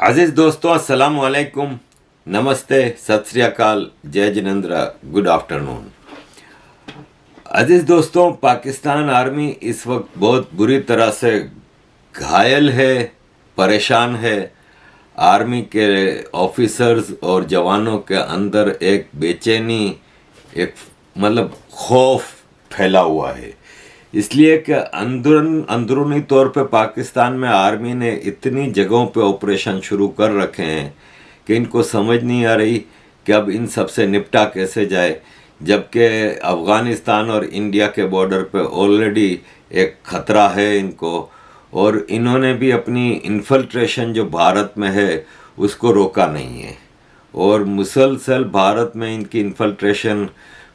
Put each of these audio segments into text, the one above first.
अजीज दोस्तों, अस्सलाम वालेकुम, नमस्ते, सत श्री अकाल, जय जिनेंद्र, गुड आफ्टरनून। अजीज दोस्तों, पाकिस्तान आर्मी इस वक्त बहुत बुरी तरह से घायल है, परेशान है। आर्मी के ऑफिसर्स और जवानों के अंदर एक बेचैनी, एक खौफ फैला हुआ है। इसलिए कि अंदरूनी तौर पे पाकिस्तान में आर्मी ने इतनी जगहों पे ऑपरेशन शुरू कर रखे हैं कि इनको समझ नहीं आ रही कि अब इन सब से निपटा कैसे जाए, जबकि अफ़गानिस्तान और इंडिया के बॉर्डर पे ऑलरेडी एक ख़तरा है इनको। और इन्होंने भी अपनी इन्फिल्ट्रेशन जो भारत में है उसको रोका नहीं है और मुसलसल भारत में इनकी इन्फिल्ट्रेशन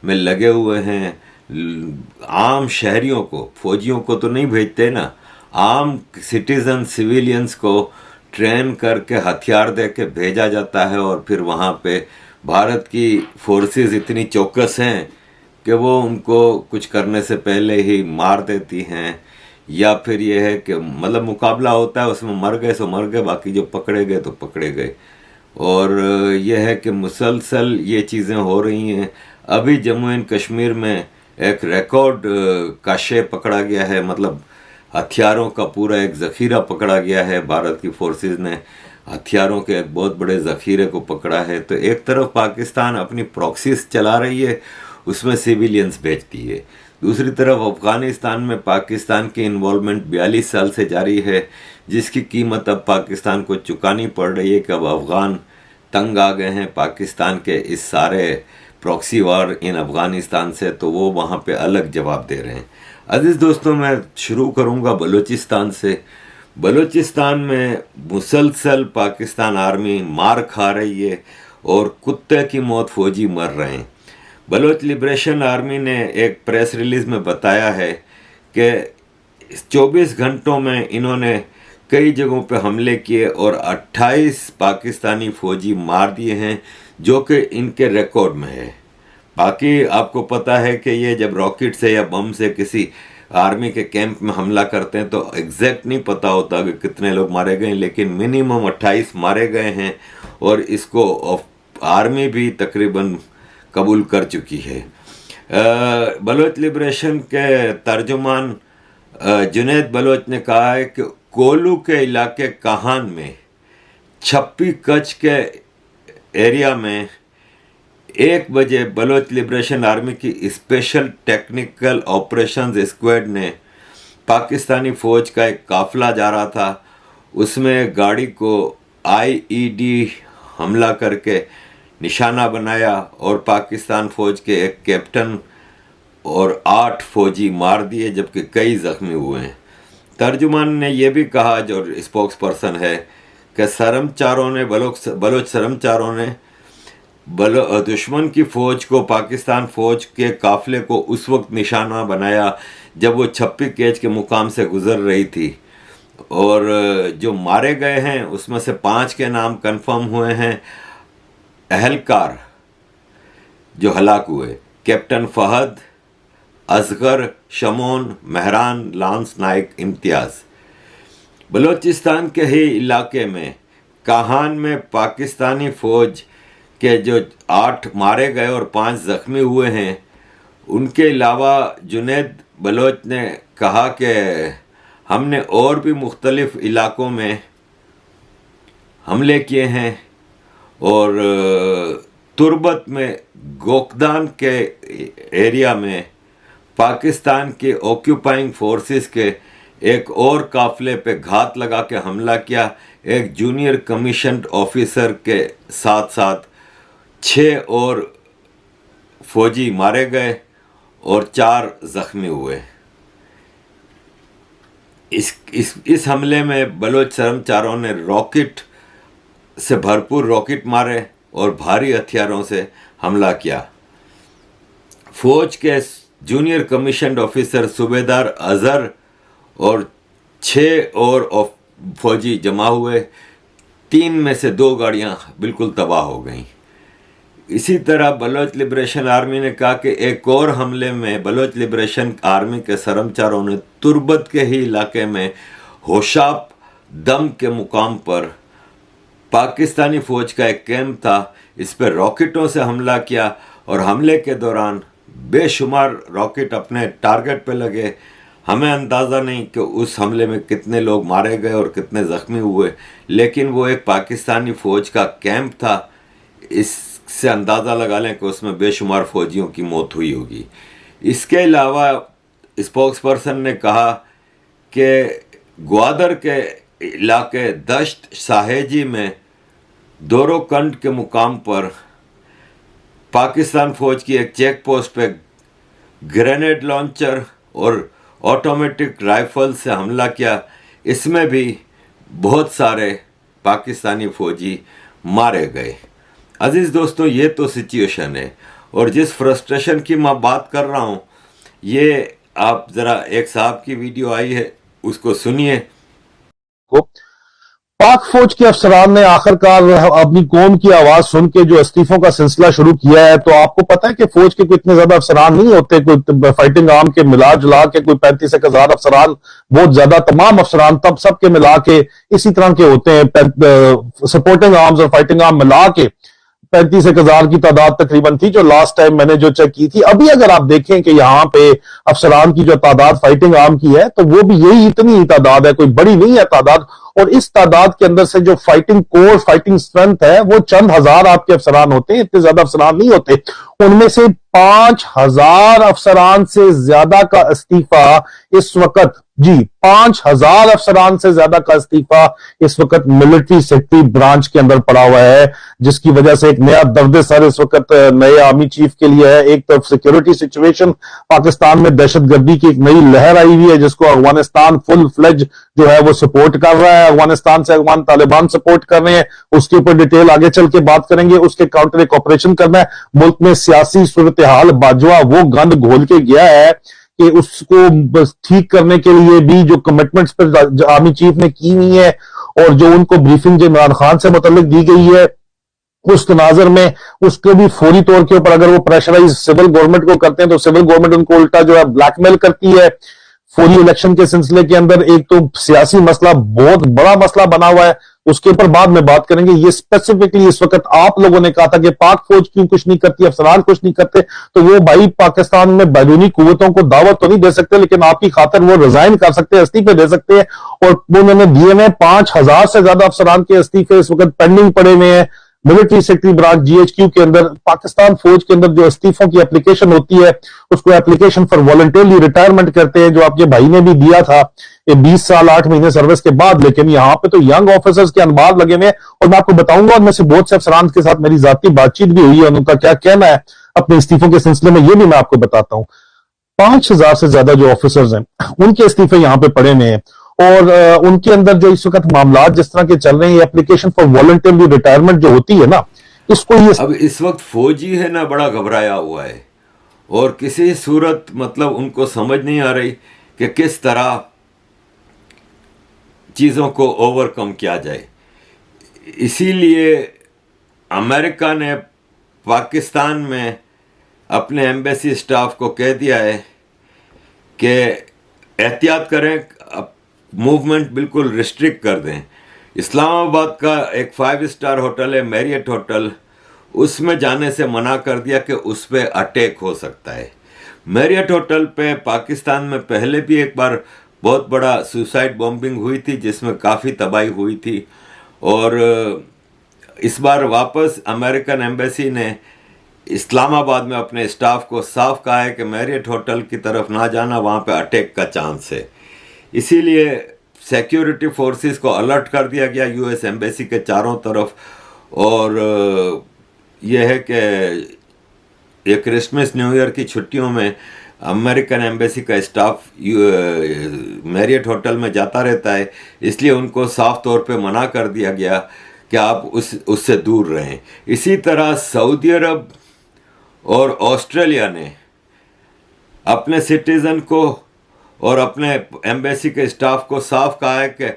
में लगे हुए हैं। आम शहरियों को, फौजियों को तो नहीं भेजते ना, आम सिटीजन सिविलियंस को ट्रेन करके हथियार दे के भेजा जाता है और फिर वहाँ पे भारत की फोर्सेस इतनी चौकस हैं कि वो उनको कुछ करने से पहले ही मार देती हैं। या फिर ये है कि मुकाबला होता है, उसमें मर गए सो मर गए, बाकी जो पकड़े गए तो पकड़े गए। और यह है कि मुसलसल ये चीज़ें हो रही हैं। अभी जम्मू एंड कश्मीर में एक रिकॉर्ड काशे पकड़ा गया है, हथियारों का पूरा एक ज़ख़ीरा पकड़ा गया है। भारत की फोर्सेस ने हथियारों के एक बहुत बड़े ज़ख़ीरे को पकड़ा है। तो एक तरफ पाकिस्तान अपनी प्रॉक्सीज चला रही है, उसमें सिविलियंस भेजती है। दूसरी तरफ अफ़गानिस्तान में पाकिस्तान की इन्वॉल्वमेंट 42 साल से जारी है, जिसकी कीमत अब पाकिस्तान को चुकानी पड़ रही है कि अब अफ़गान तंग आ गए हैं पाकिस्तान के इस सारे प्रॉक्सी वार इन अफ़गानिस्तान से, तो वो वहाँ पे अलग जवाब दे रहे हैं। अजीज़ दोस्तों, मैं शुरू करूँगा बलूचिस्तान से। बलूचिस्तान में मुसलसल पाकिस्तान आर्मी मार खा रही है और कुत्ते की मौत फौजी मर रहे हैं। बलोच लिबरेशन आर्मी ने एक प्रेस रिलीज़ में बताया है कि 24 घंटों में इन्होंने कई जगहों पे हमले किए और 28 पाकिस्तानी फौजी मार दिए हैं, जो कि इनके रिकॉर्ड में है। बाकी आपको पता है कि ये जब रॉकेट से या बम से किसी आर्मी के कैंप में हमला करते हैं तो एग्जैक्ट नहीं पता होता कि कितने लोग मारे गए, लेकिन मिनिमम 28 मारे गए हैं और इसको आर्मी भी तकरीबन कबूल कर चुकी है। बलोच लिबरेशन के तर्जुमान जुनैद बलोच ने कहा है कि कोलू के इलाके काहान में छप्पी कच्छ के एरिया में 1 बजे बलोच लिबरेशन आर्मी की स्पेशल टेक्निकल ऑपरेशंस स्क्वाड ने पाकिस्तानी फ़ौज का एक काफिला जा रहा था, उसमें गाड़ी को आईईडी हमला करके निशाना बनाया और पाकिस्तान फ़ौज के एक कैप्टन और 8 फौजी मार दिए, जबकि कई ज़ख्मी हुए हैं। तर्जुमान ने यह भी कहा, जो स्पोक्स पर्सन है, कि बलोच शर्मचारों ने दुश्मन की फ़ौज को, पाकिस्तान फ़ौज के काफ़िले को उस वक्त निशाना बनाया जब वो छप्पी केज के मुकाम से गुज़र रही थी। और जो मारे गए हैं उसमें से 5 के नाम कंफर्म हुए हैं। अहलकार जो हलाक हुए, कैप्टन फ़हद, असगर, शमोन, महरान, लांस नाइक, इम्तियाज़। बलूचिस्तान के ही इलाके में काहान में पाकिस्तानी फ़ौज के जो 8 मारे गए और 5 ज़ख्मी हुए हैं, उनके अलावा जुनैद बलोच ने कहा कि हमने और भी मुख्तलिफ इलाकों में हमले किए हैं और तुर्बत में गोकदान के एरिया में पाकिस्तान के ऑक्यूपाइंग फोर्सेस के एक और काफिले पे घात लगा के हमला किया। एक जूनियर कमीशन्ड ऑफिसर के साथ साथ 6 और फौजी मारे गए और 4 ज़ख्मी हुए। इस हमले में बलोच शर्मचारों ने रॉकेट से भरपूर रॉकेट मारे और भारी हथियारों से हमला किया। फौज के जूनियर कमीशन्ड ऑफिसर सूबेदार अजहर और 6 और फौजी जमा हुए। 3 में से 2 गाड़ियां बिल्कुल तबाह हो गईं। इसी तरह बलोच लिबरेशन आर्मी ने कहा कि एक और हमले में बलोच लिबरेशन आर्मी के शर्मचारों ने तुर्बत के ही इलाके में होशाब दम के मुकाम पर पाकिस्तानी फौज का एक कैंप था, इस पर रॉकेटों से हमला किया और हमले के दौरान बेशुमार रॉकेट अपने टारगेट पे लगे। हमें अंदाज़ा नहीं कि उस हमले में कितने लोग मारे गए और कितने ज़ख्मी हुए, लेकिन वो एक पाकिस्तानी फ़ौज का कैंप था। इससे अंदाज़ा लगा लें कि उसमें बेशुमार फ़ौजियों की मौत हुई होगी। इसके अलावा स्पोक्स पर्सन ने कहा कि ग्वादर के इलाके दश्त साहेजी में दोरोकंड के मुकाम पर पाकिस्तान फ़ौज की एक चेक पोस्ट पे ग्रेनेड लॉन्चर और ऑटोमेटिक राइफल से हमला किया। इसमें भी बहुत सारे पाकिस्तानी फ़ौजी मारे गए। अजीज़ दोस्तों, ये तो सिचुएशन है, और जिस फ्रस्ट्रेशन की मैं बात कर रहा हूँ, ये आप ज़रा एक साहब की वीडियो आई है, उसको सुनिए। को पाक फौज के अफसरान ने आखिरकार अपनी कौम की आवाज सुन के जो इस्तीफों का सिलसिला शुरू किया है। तो आपको पता है कि फौज के कोई इतने ज्यादा अफसरान नहीं होते, कोई फाइटिंग आर्म के मिला जुला के कोई 35,000 अफसरान, बहुत ज्यादा तमाम अफसरान तब सबके मिला के इसी तरह के होते हैं। सपोर्टिंग आर्म्स और फाइटिंग आर्म मिला के 35,000 की तादाद तकरीबन थी जो लास्ट टाइम मैंने जो चेक की थी। अभी अगर आप देखें कि यहाँ पे अफसरान की जो तादाद फाइटिंग आर्म की है तो वो भी यही इतनी ही तादाद है, कोई बड़ी नहीं है तादाद। और इस तादाद के अंदर से जो फाइटिंग कोर फाइटिंग स्ट्रेंथ है वो चंद हजार आपके अफसरान होते हैं, इतने ज्यादा अफसरान नहीं होते। उनमें से 5,000 अफसरान से ज्यादा का इस्तीफा इस वक्त, जी 5,000 अफसरान से ज्यादा का इस्तीफा इस वक्त मिलिट्री सेक्रेटरी ब्रांच के अंदर पड़ा हुआ है, जिसकी वजह से एक नया दर्द सर इस वक्त नए आर्मी चीफ के लिए है। एक तरफ सिक्योरिटी सिचुएशन, पाकिस्तान में दहशतगर्दी की एक नई लहर आई हुई है जिसको अफगानिस्तान फुल फ्लेज जो है वो सपोर्ट कर रहा है। अफगानिस्तान से अफगान तालिबान सपोर्ट कर रहे हैं, उसके ऊपर डिटेल आगे चल के बात करेंगे। उसके काउंटर एक ऑपरेशन करना है। मुल्क में सियासी सूरत हाल बाजवा वो गंद घोल के गया है कि उसको बस ठीक करने के लिए भी जो कमिटमेंट्स पर आर्मी चीफ ने की हुई है और जो उनको ब्रीफिंग जो इमरान खान से मुतल्लिक दी गई है उस तनाजर में उसके भी फौरी तौर के ऊपर अगर वो प्रेशराइज सिविल गवर्नमेंट को करते हैं तो सिविल गवर्नमेंट उनको उल्टा जो है ब्लैकमेल करती है। फौरी इलेक्शन के सिलसिले के अंदर एक तो सियासी मसला बहुत बड़ा मसला बना हुआ है, उसके ऊपर बाद में बात करेंगे। ये स्पेसिफिकली इस वक्त आप लोगों ने कहा था कि पाक फौज क्यों कुछ नहीं करती, अफसरान कुछ नहीं करते, तो वो भाई पाकिस्तान में बैरूनी कुव्वतों को दावत तो नहीं दे सकते, लेकिन आपकी खातिर वो रिजाइन कर सकते हैं, इस्तीफे दे सकते हैं। और उन्होंने दिए में 5,000 से ज्यादा अफसरान के इस्तीफे इस वक्त पेंडिंग पड़े हुए हैं मिलिट्री सेक्रेटरी ब्रांच GHQ के अंदर। पाकिस्तान फौज के अंदर जो इस्तीफों की एप्लीकेशन होती है उसको एप्लीकेशन फॉर वॉलंटियरली रिटायरमेंट करते हैं, जो आपके भाई ने भी दिया था 20 साल 8 महीने सर्विस के बाद। लेकिन यहाँ पे तो यंग ऑफिसर्स के अनबार लगे हुए हैं और मैं आपको बताऊंगा उनमें से बहुत से अफसरान के साथ मेरी जाती बातचीत भी हुई है, उनका क्या कहना है अपने इस्तीफों के सिलसिले में, ये भी मैं आपको बताता हूँ। 5,000 से ज्यादा जो ऑफिसर्स हैं उनके इस्तीफे यहाँ पे पड़े हुए हैं और उनके अंदर जो इस वक्त मामला जिस तरह के चल रहे हैं, एप्लीकेशन फॉर वॉलंटियरली रिटायरमेंट जो होती है ना, इसको ये अब इस वक्त फौजी है ना बड़ा घबराया हुआ है और किसी सूरत मतलब उनको समझ नहीं आ रही कि किस तरह चीज़ों को ओवरकम किया जाए। इसीलिए अमेरिका ने पाकिस्तान में अपने एम्बेसी स्टाफ को कह दिया है कि एहतियात करें, मूवमेंट बिल्कुल रिस्ट्रिक्ट कर दें। इस्लामाबाद का एक 5 स्टार होटल है मैरियट होटल, उसमें जाने से मना कर दिया कि उस पर अटैक हो सकता है। मैरियट होटल पे पाकिस्तान में पहले भी एक बार बहुत बड़ा सुसाइड बॉम्बिंग हुई थी जिसमें काफ़ी तबाही हुई थी, और इस बार वापस अमेरिकन एम्बेसी ने इस्लामाबाद में अपने स्टाफ को साफ कहा है कि मैरियट होटल की तरफ ना जाना, वहाँ पे अटैक का चांस है। इसीलिए सिक्योरिटी फोर्सेस को अलर्ट कर दिया गया US एम्बेसी के चारों तरफ। और यह है कि ये क्रिसमस न्यू ईयर की छुट्टियों में अमेरिकन एम्बेसी का स्टाफ मैरियट होटल में जाता रहता है, इसलिए उनको साफ तौर पे मना कर दिया गया कि आप उससे दूर रहें। इसी तरह सऊदी अरब और ऑस्ट्रेलिया ने अपने सिटीज़न को और अपने एम्बेसी के स्टाफ को साफ कहा है कि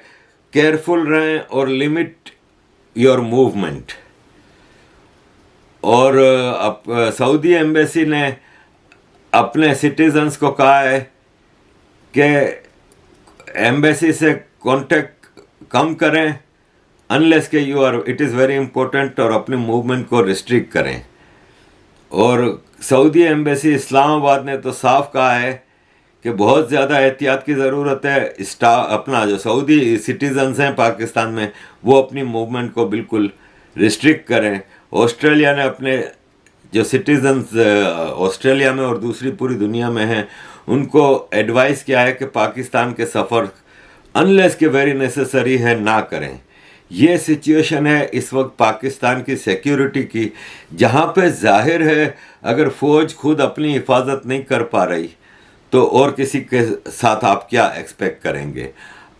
केयरफुल रहें और लिमिट योर मूवमेंट। और सऊदी एम्बेसी ने अपने सिटीजन्स को कहा है कि एम्बेसी से कांटेक्ट कम करें, अनलेस के you are, it is very important, और अपने मूवमेंट को रिस्ट्रिक्ट करें। और सऊदी एम्बेसी इस्लामाबाद ने तो साफ कहा है कि बहुत ज़्यादा एहतियात की ज़रूरत है। अपना जो सऊदी सिटीजन्स हैं पाकिस्तान में, वो अपनी मूवमेंट को बिल्कुल रिस्ट्रिक्ट करें। ऑस्ट्रेलिया ने अपने जो सिटीजन्स ऑस्ट्रेलिया में और दूसरी पूरी दुनिया में हैं, उनको एडवाइस किया है कि पाकिस्तान के सफ़र अनलेस के वेरी नेसेसरी है ना करें। ये सिचुएशन है इस वक्त पाकिस्तान की सिक्योरिटी की, जहाँ पे जाहिर है अगर फ़ौज खुद अपनी हिफाजत नहीं कर पा रही तो और किसी के साथ आप क्या एक्सपेक्ट करेंगे।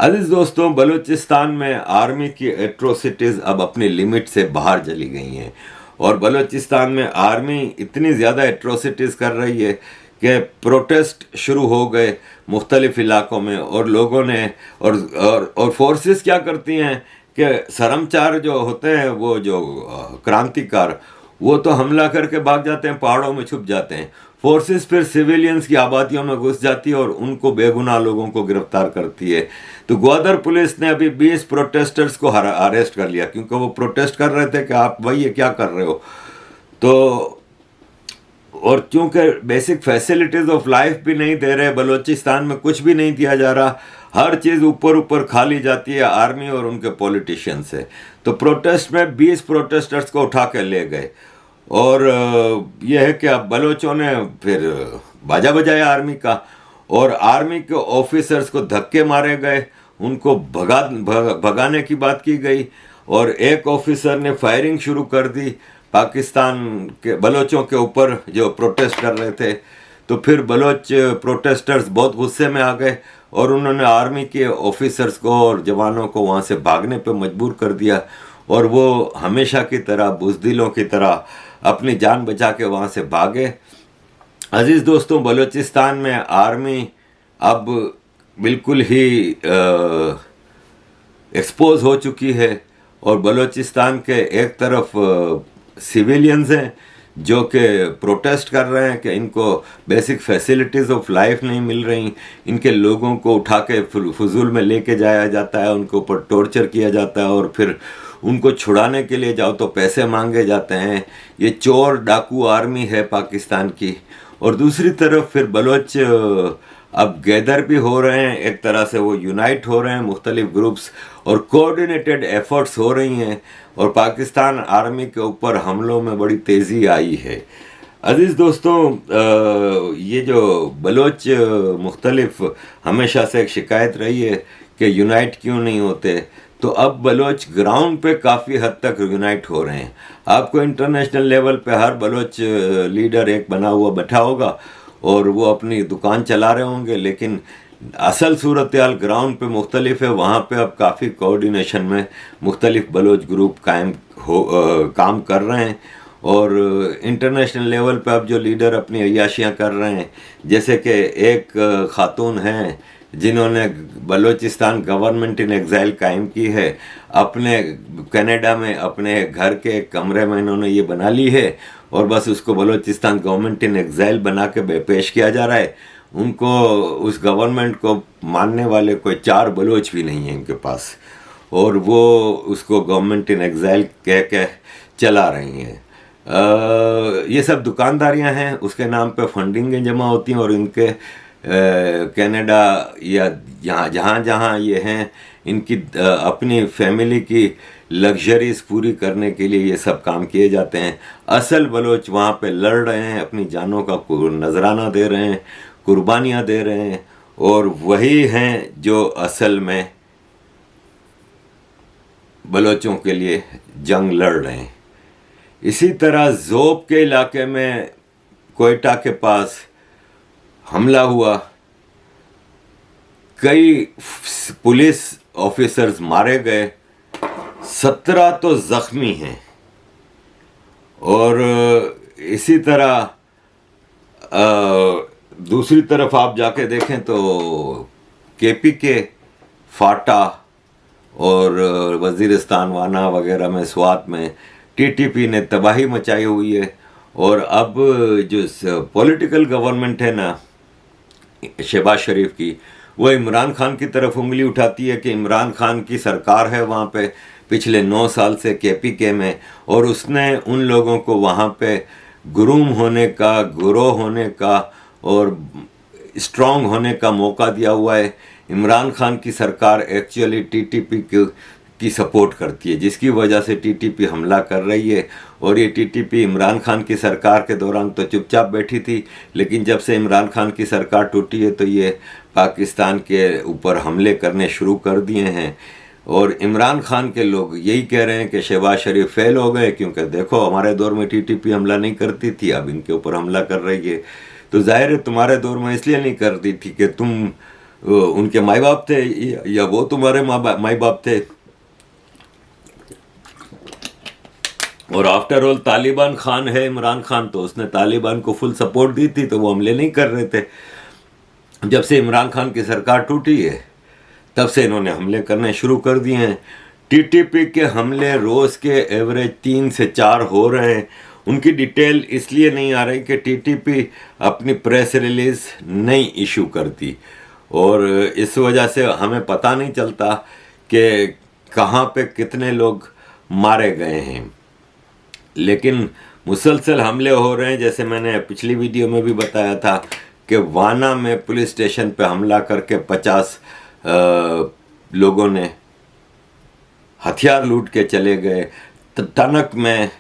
अजीज दोस्तों, बलूचिस्तान में आर्मी की एट्रोसिटीज़ अब अपनी लिमिट से बाहर चली गई हैं, और बलूचिस्तान में आर्मी इतनी ज़्यादा एट्रोसिटीज़ कर रही है कि प्रोटेस्ट शुरू हो गए मुख्तलिफ इलाकों में, और लोगों ने और फोर्सेस क्या करती हैं कि सरमचार जो होते हैं, वो जो क्रांतिकार, वो तो हमला करके भाग जाते हैं, पहाड़ों में छुप जाते हैं। फोर्सेस फिर सिविलियंस की आबादियों में घुस जाती है और उनको बेगुनाह लोगों को गिरफ्तार करती है। तो ग्वादर पुलिस ने अभी 20 प्रोटेस्टर्स को अरेस्ट कर लिया, क्योंकि वो प्रोटेस्ट कर रहे थे कि आप भाई ये क्या कर रहे हो। तो और चूंकि बेसिक फैसिलिटीज़ ऑफ लाइफ भी नहीं दे रहे, बलूचिस्तान में कुछ भी नहीं दिया जा रहा, हर चीज़ ऊपर ऊपर खा ली जाती है आर्मी और उनके पॉलिटिशियन से। तो प्रोटेस्ट में 20 प्रोटेस्टर्स को उठा के ले गए, और यह है कि अब बलोचों ने फिर बाजा बजाया आर्मी का, और आर्मी के ऑफिसर्स को धक्के मारे गए, उनको भगाने की बात की गई, और एक ऑफिसर ने फायरिंग शुरू कर दी पाकिस्तान के बलोचों के ऊपर जो प्रोटेस्ट कर रहे थे। तो फिर बलोच प्रोटेस्टर्स बहुत गुस्से में आ गए और उन्होंने आर्मी के ऑफिसर्स को और जवानों को वहाँ से भागने पे मजबूर कर दिया, और वो हमेशा की तरह बुज़दिलों की तरह अपनी जान बचा के वहाँ से भागे। अजीज़ दोस्तों, बलूचिस्तान में आर्मी अब बिल्कुल ही एक्सपोज हो चुकी है, और बलूचिस्तान के एक तरफ सिविलियंस हैं जो कि प्रोटेस्ट कर रहे हैं कि इनको बेसिक फैसिलिटीज़ ऑफ लाइफ नहीं मिल रही, इनके लोगों को उठा के फजूल में लेके जाया जाता है, उनके ऊपर टॉर्चर किया जाता है, और फिर उनको छुड़ाने के लिए जाओ तो पैसे मांगे जाते हैं। ये चोर डाकू आर्मी है पाकिस्तान की। और दूसरी तरफ फिर बलोच अब गैदर भी हो रहे हैं, एक तरह से वो यूनाइट हो रहे हैं मुख्तलिफ ग्रुप्स, और कोऑर्डिनेटेड एफर्ट्स हो रही हैं, और पाकिस्तान आर्मी के ऊपर हमलों में बड़ी तेज़ी आई है। अजीज़ दोस्तों, ये जो बलोच मुख्तलिफ हमेशा से एक शिकायत रही है कि यूनाइट क्यों नहीं होते, तो अब बलोच ग्राउंड पे काफ़ी हद तक यूनाइट हो रहे हैं। आपको इंटरनेशनल लेवल पे हर बलोच लीडर एक बना हुआ बैठा होगा और वो अपनी दुकान चला रहे होंगे, लेकिन असल सूरत हाल ग्राउंड पे मुख्तलिफ है। वहाँ पे अब काफ़ी कोऑर्डिनेशन में मुख्तलिफ बलोच ग्रुप काम कर रहे हैं, और इंटरनेशनल लेवल पे अब जो लीडर अपनी अय्याशियाँ कर रहे हैं, जैसे कि एक खातून हैं जिन्होंने बलूचिस्तान गवर्नमेंट इन एग्जाइल कायम की है, अपने कनाडा में अपने घर के एक कमरे में इन्होंने ये बना ली है, और बस उसको बलूचिस्तान गवर्नमेंट इन एग्जाइल बना के पेश किया जा रहा है। उनको उस गवर्नमेंट को मानने वाले कोई 4 बलोच भी नहीं है इनके पास, और वो उसको गवर्नमेंट इन एग्जाइल कह के चला रही हैं। ये सब दुकानदारियां हैं, उसके नाम पे फंडिंगें जमा होती हैं, और इनके कनाडा या जहाँ जहाँ ये हैं, इनकी अपनी फैमिली की लग्जरीज पूरी करने के लिए ये सब काम किए जाते हैं। असल बलोच वहाँ पे लड़ रहे हैं, अपनी जानों का नजराना दे रहे हैं, कुर्बानियाँ दे रहे हैं, और वही हैं जो असल में बलोचों के लिए जंग लड़ रहे हैं। इसी तरह ज़ोब के इलाके में कोयटा के पास हमला हुआ, कई पुलिस ऑफिसर्स मारे गए, 17 तो ज़ख्मी हैं। और इसी तरह दूसरी तरफ आप जाके देखें तो केपी के फाटा और वज़ीरिस्तान वाना वगैरह में, स्वात में टीटीपी ने तबाही मचाई हुई है। और अब जो पॉलिटिकल गवर्नमेंट है ना शहबाज शरीफ की, वो इमरान खान की तरफ उंगली उठाती है कि इमरान खान की सरकार है वहाँ पे, पिछले 9 साल से केपीके में, और उसने उन लोगों को वहाँ पे गुरूम होने का, गुरोह होने का और स्ट्रांग होने का मौका दिया हुआ है। इमरान खान की सरकार एक्चुअली टीटीपी की सपोर्ट करती है, जिसकी वजह से टीटीपी हमला कर रही है। और ये टीटीपी इमरान खान की सरकार के दौरान तो चुपचाप बैठी थी, लेकिन जब से इमरान खान की सरकार टूटी है तो ये पाकिस्तान के ऊपर हमले करने शुरू कर दिए हैं। और इमरान खान के लोग यही कह रहे हैं कि शहबाज शरीफ फेल हो गए, क्योंकि देखो हमारे दौर में टीटीपी हमला नहीं करती थी, अब इनके ऊपर हमला कर रही है। तो जाहिर है तुम्हारे दौर में इसलिए नहीं करती थी कि तुम उनके माई बाप थे या वो तुम्हारे माई बाप थे। और आफ्टर ऑल तालिबान खान है इमरान खान, तो उसने तालिबान को फुल सपोर्ट दी थी, तो वो हमले नहीं कर रहे थे। जब से इमरान खान की सरकार टूटी है तब से इन्होंने हमले करने शुरू कर दिए हैं। टीटीपी के हमले रोज़ के एवरेज 3 से 4 हो रहे हैं। उनकी डिटेल इसलिए नहीं आ रही कि टीटीपी अपनी प्रेस रिलीज नहीं इशू करती, और इस वजह से हमें पता नहीं चलता कि कहाँ पे कितने लोग मारे गए हैं। लेकिन मुसलसल हमले हो रहे हैं, जैसे मैंने पिछली वीडियो में भी बताया था कि वाना में पुलिस स्टेशन पे हमला करके 50 लोगों ने हथियार लूट के चले गए। टनक में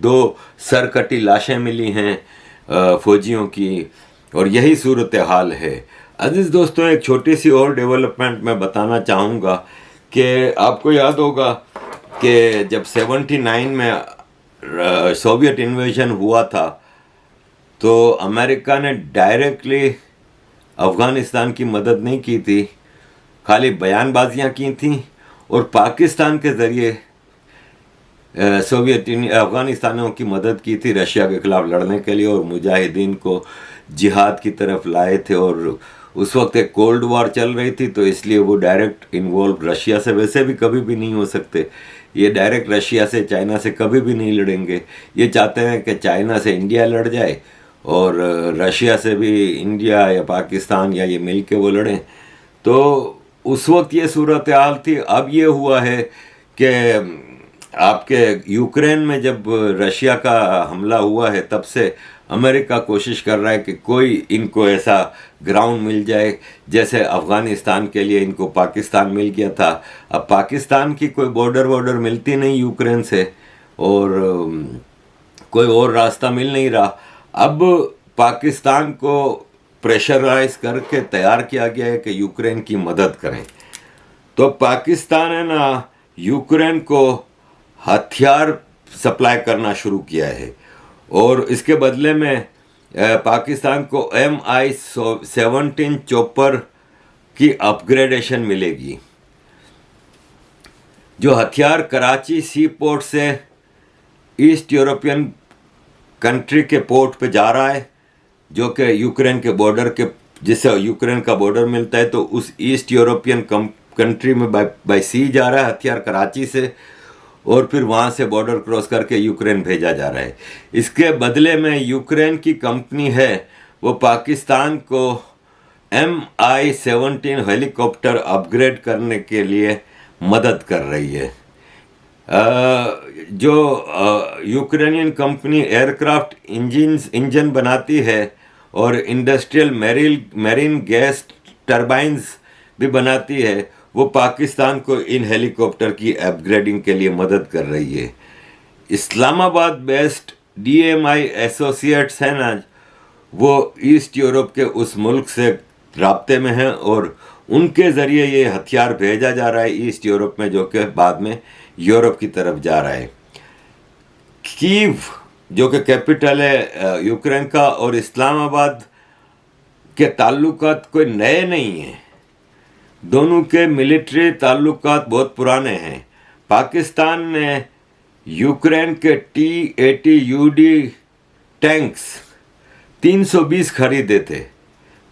2 सरकटी लाशें मिली हैं फौजियों की, और यही सूरत हाल है। अजीज़ दोस्तों, एक छोटी सी और डेवलपमेंट मैं बताना चाहूँगा कि आपको याद होगा कि जब 79 में सोवियत इन्वेजन हुआ था तो अमेरिका ने डायरेक्टली अफ़गानिस्तान की मदद नहीं की थी, खाली बयानबाजियां की थी, और पाकिस्तान के ज़रिए सोवियत अफ़गानिस्तानियों की मदद की थी रशिया के ख़िलाफ़ लड़ने के लिए, और मुजाहिदीन को जिहाद की तरफ लाए थे। और उस वक्त एक कोल्ड वॉर चल रही थी, तो इसलिए वो डायरेक्ट इन्वॉल्व रशिया से वैसे भी कभी भी नहीं हो सकते। ये डायरेक्ट रशिया से, चाइना से कभी भी नहीं लड़ेंगे। ये चाहते हैं कि चाइना से इंडिया लड़ जाए और रशिया से भी इंडिया या पाकिस्तान या ये मिल के वो लड़ें। तो उस वक्त ये सूरत हाल थी। अब ये हुआ है कि आपके यूक्रेन में जब रशिया का हमला हुआ है तब से अमेरिका कोशिश कर रहा है कि कोई इनको ऐसा ग्राउंड मिल जाए जैसे अफ़गानिस्तान के लिए इनको पाकिस्तान मिल गया था। अब पाकिस्तान की कोई बॉर्डर मिलती नहीं यूक्रेन से, और कोई और रास्ता मिल नहीं रहा। अब पाकिस्तान को प्रेशराइज करके तैयार किया गया है कि यूक्रेन की मदद करें। तो पाकिस्तान है ना, यूक्रेन को हथियार सप्लाई करना शुरू किया है, और इसके बदले में पाकिस्तान को MI-17 चॉपर की अपग्रेडेशन मिलेगी। जो हथियार कराची सी पोर्ट से ईस्ट यूरोपियन कंट्री के पोर्ट पे जा रहा है, जो कि यूक्रेन के बॉर्डर के, जिससे यूक्रेन का बॉर्डर मिलता है, तो उस ईस्ट यूरोपियन कंट्री में बाय सी जा रहा है हथियार कराची से, और फिर वहाँ से बॉर्डर क्रॉस करके यूक्रेन भेजा जा रहा है। इसके बदले में यूक्रेन की कंपनी है वो पाकिस्तान को MI-17 हेलीकॉप्टर अपग्रेड करने के लिए मदद कर रही है। जो यूक्रेनियन कंपनी एयरक्राफ्ट इंजन बनाती है और इंडस्ट्रियल मैरीन गैस टरबाइंस भी बनाती है, वो पाकिस्तान को इन हेलीकॉप्टर की अपग्रेडिंग के लिए मदद कर रही है। इस्लामाबाद बेस्ड DMI एसोसिएट्स है ना, वो ईस्ट यूरोप के उस मुल्क से राब्ते में है, और उनके ज़रिए ये हथियार भेजा जा रहा है ईस्ट यूरोप में, जो कि बाद में यूरोप की तरफ जा रहा है। कीव जो कि कैपिटल है यूक्रेन का, और इस्लामाबाद के ताल्लुकात कोई नए नहीं हैं। दोनों के मिलिट्री ताल्लुकात बहुत पुराने हैं। पाकिस्तान ने यूक्रेन के T-80UD टैंक्स 320 खरीदे थे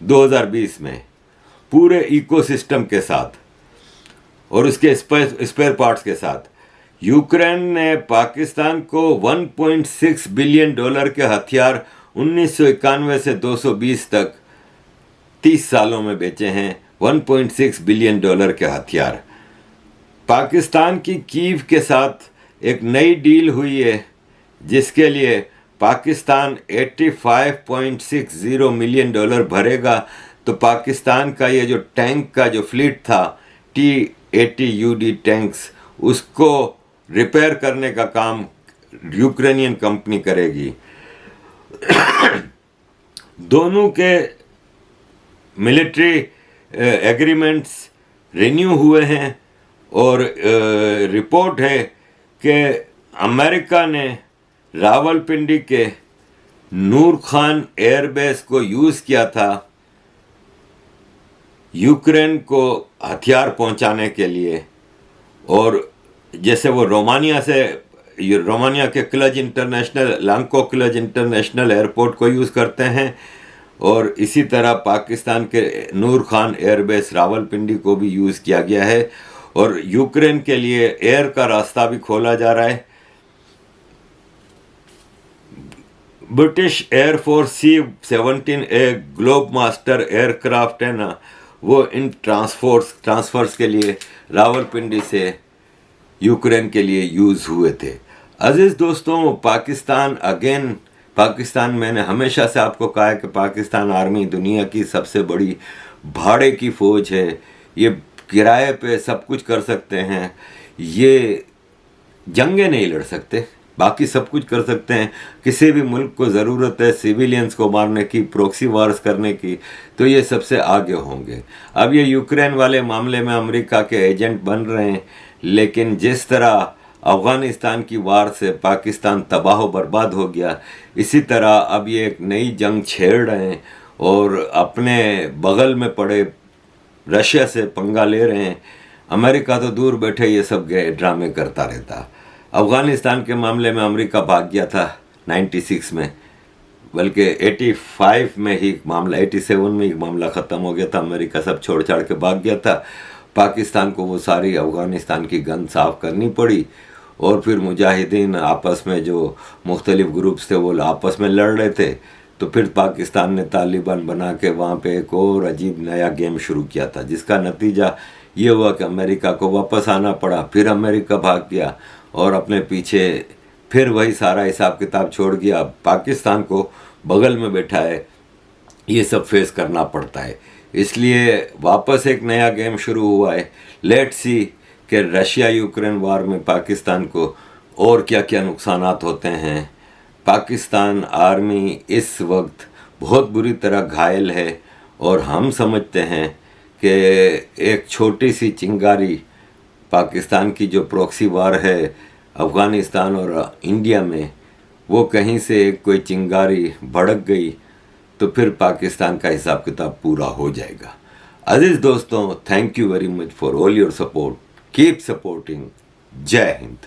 2020 में, पूरे इकोसिस्टम के साथ और उसके स्पेयर पार्ट्स के साथ। यूक्रेन ने पाकिस्तान को $1.6 बिलियन के हथियार 1991 से 220 तक 30 सालों में बेचे हैं। $1.6 बिलियन के हथियार। पाकिस्तान की कीव के साथ एक नई डील हुई है जिसके लिए पाकिस्तान $85.60 मिलियन भरेगा। तो पाकिस्तान का ये जो टैंक का जो फ्लीट था T-80UD टैंक्स, उसको रिपेयर करने का काम यूक्रेनियन कंपनी करेगी। दोनों के मिलिट्री एग्रीमेंट्स रिन्यू हुए हैं और रिपोर्ट है कि अमेरिका ने रावलपिंडी के नूर खान एयरबेस को यूज़ किया था यूक्रेन को हथियार पहुंचाने के लिए। और जैसे वो रोमानिया के Cluj international, Iancu Cluj international airport को यूज़ करते हैं, और इसी तरह पाकिस्तान के नूर खान एयरबेस रावलपिंडी को भी यूज़ किया गया है। और यूक्रेन के लिए एयर का रास्ता भी खोला जा रहा है। British air force C-17A globe master aircraft है ना, वो इन ट्रांसफर्स के लिए रावलपिंडी से यूक्रेन के लिए यूज़ हुए थे। अजीज़ दोस्तों, पाकिस्तान मैंने हमेशा से आपको कहा है कि पाकिस्तान आर्मी दुनिया की सबसे बड़ी भाड़े की फ़ौज है। ये किराए पे सब कुछ कर सकते हैं, ये जंगें नहीं लड़ सकते, बाकी सब कुछ कर सकते हैं। किसी भी मुल्क को ज़रूरत है सिविलियंस को मारने की, प्रॉक्सी वार्स करने की, तो ये सबसे आगे होंगे। अब ये यूक्रेन वाले मामले में अमेरिका के एजेंट बन रहे हैं, लेकिन जिस तरह अफ़गानिस्तान की वार से पाकिस्तान तबाह बर्बाद हो गया, इसी तरह अब ये एक नई जंग छेड़ रहे हैं और अपने बगल में पड़े रशिया से पंगा ले रहे हैं। अमेरिका तो दूर बैठे ये सब ड्रामे करता रहता। अफ़गानिस्तान के मामले में अमेरिका भाग गया था 96 में, बल्कि 87 में ही मामला ख़त्म हो गया था। अमेरिका सब छोड़ छाड़ के भाग गया था। पाकिस्तान को वो सारी अफ़गानिस्तान की गंद साफ़ करनी पड़ी, और फिर मुजाहिदीन आपस में जो मुख्तलिफ ग्रुप्स थे वो आपस में लड़ रहे थे। तो फिर पाकिस्तान ने तालिबान बना के वहाँ पे एक और अजीब नया गेम शुरू किया था, जिसका नतीजा ये हुआ कि अमेरिका को वापस आना पड़ा। फिर अमेरिका भाग गया और अपने पीछे फिर वही सारा हिसाब किताब छोड़ गया। पाकिस्तान को बगल में बैठा है, ये सब फेस करना पड़ता है। इसलिए वापस एक नया गेम शुरू हुआ है। लेट्स सी कि रशिया यूक्रेन वार में पाकिस्तान को और क्या क्या नुकसानात होते हैं। पाकिस्तान आर्मी इस वक्त बहुत बुरी तरह घायल है, और हम समझते हैं कि एक छोटी सी चिंगारी पाकिस्तान की जो प्रॉक्सी वार है अफ़गानिस्तान और इंडिया में, वो कहीं से कोई चिंगारी भड़क गई तो फिर पाकिस्तान का हिसाब किताब पूरा हो जाएगा। अजीज़ दोस्तों, thank you very much for all your support. Keep supporting. जय हिंद।